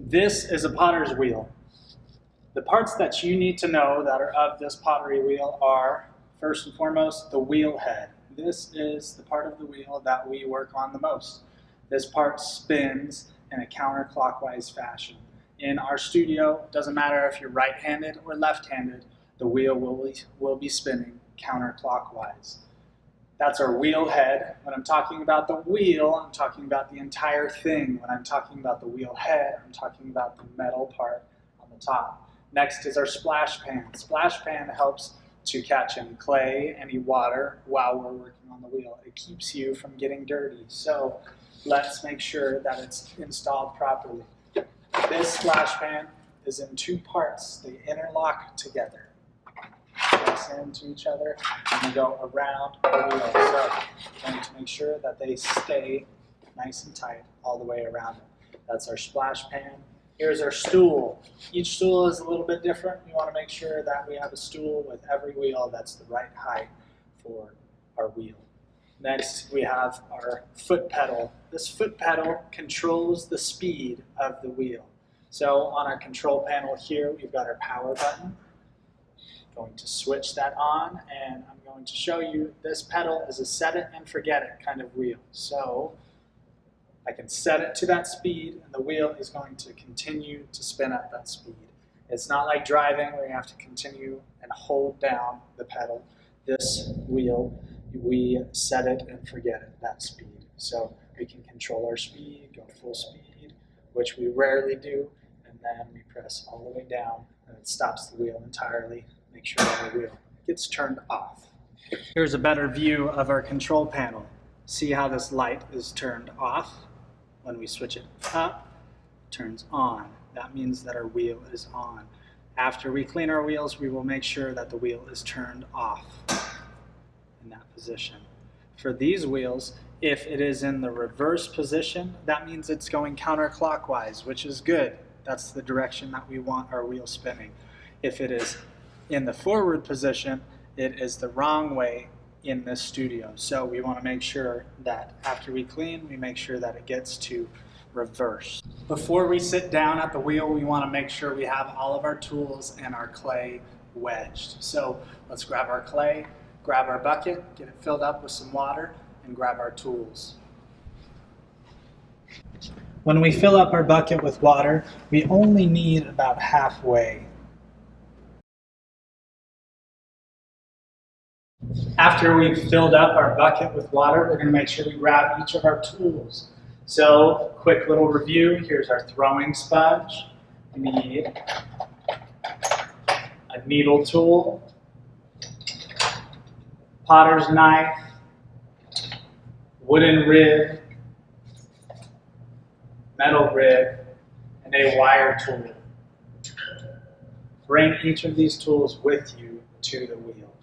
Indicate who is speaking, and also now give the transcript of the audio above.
Speaker 1: This is a potter's wheel. The parts that you need to know that are of this pottery wheel are, first and foremost, the wheel head. This is the part of the wheel that we work on the most. This part spins in a counterclockwise fashion. In our studio, it doesn't matter if you're right-handed or left-handed, the wheel will be spinning counterclockwise. That's our wheel head. When I'm talking about the wheel, I'm talking about the entire thing. When I'm talking about the wheel head, I'm talking about the metal part on the top. Next is our splash pan. Splash pan helps to catch any clay, any water while we're working on the wheel. It keeps you from getting dirty. So let's make sure that it's installed properly. This splash pan is in two parts. They interlock together. Press into each other and they go around the wheel. So we're going to make sure that they stay nice and tight all the way around it. That's our splash pan. Here's our stool. Each stool is a little bit different. We want to make sure that we have a stool with every wheel that's the right height for our wheel. Next, we have our foot pedal. This foot pedal controls the speed of the wheel. So on our control panel here, we've got our power button. Going to switch that on, and I'm going to show you this pedal is a set it and forget it kind of wheel. So I can set it to that speed and the wheel is going to continue to spin at that speed. It's not like driving where you have to continue and hold down the pedal. This wheel, we set it and forget it, that speed. So we can control our speed, go full speed, which we rarely do, and then we press all the way down and it stops the wheel entirely. Make sure that the wheel gets turned off. Here's a better view of our control panel. See how this light is turned off? When we switch it up, it turns on. That means that our wheel is on. After we clean our wheels, we will make sure that the wheel is turned off in that position. For these wheels, if it is in the reverse position, that means it's going counterclockwise, which is good. That's the direction that we want our wheel spinning. If it is in the forward position, it is the wrong way in this studio. So we want to make sure that after we clean, we make sure that it gets to reverse. Before we sit down at the wheel, we want to make sure we have all of our tools and our clay wedged. So let's grab our clay, grab our bucket, get it filled up with some water, and grab our tools. When we fill up our bucket with water, we only need about halfway. After we've filled up our bucket with water, we're going to make sure we grab each of our tools. So, quick little review. Here's our throwing sponge. We need a needle tool, potter's knife, wooden rib, metal rib, and a wire tool. Bring each of these tools with you to the wheel.